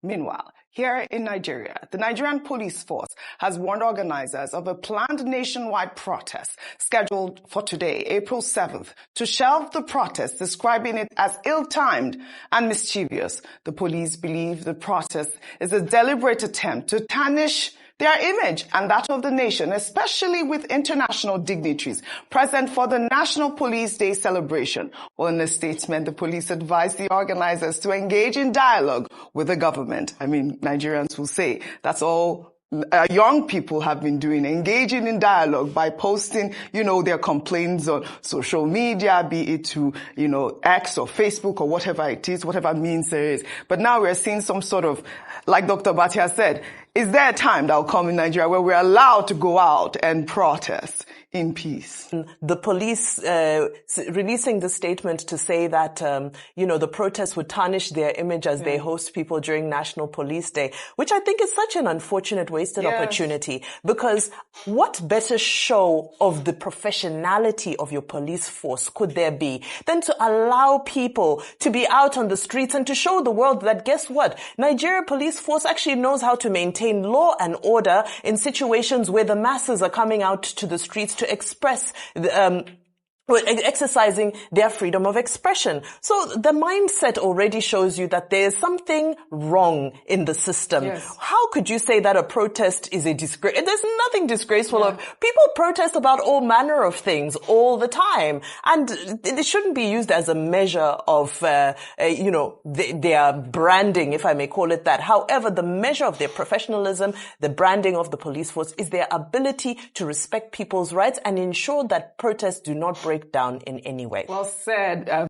Meanwhile, here in Nigeria, the Nigerian police force has warned organizers of a planned nationwide protest scheduled for today, April 7th, to shelve the protest, describing it as ill-timed and mischievous. The police believe the protest is a deliberate attempt to tarnish their image and that of the nation, especially with international dignitaries present for the National Police Day celebration. Well, in a statement, the police advised the organizers to engage in dialogue with the government. I mean, Nigerians will say that's all young people have been doing, engaging in dialogue by posting, their complaints on social media, be it to, X or Facebook or whatever it is, whatever means there is. But now we're seeing some sort of, like Dr. Batia said, is there a time that will come in Nigeria where we're allowed to go out and protest in peace? The police releasing the statement to say that, the protest would tarnish their image as they host people during National Police Day, which I think is such an unfortunate wasted opportunity, because what better show of the professionality of your police force could there be than to allow people to be out on the streets and to show the world that, guess what? Nigeria police force actually knows how to maintain law and order in situations where the masses are coming out to the streets to express exercising their freedom of expression. So the mindset already shows you that there is something wrong in the system. Yes. How could you say that a protest is a disgrace? There's nothing disgraceful of. People protest about all manner of things all the time, and it shouldn't be used as a measure of, their branding, if I may call it that. However, the measure of their professionalism, the branding of the police force, is their ability to respect people's rights and ensure that protests do not break down in any way. Well said.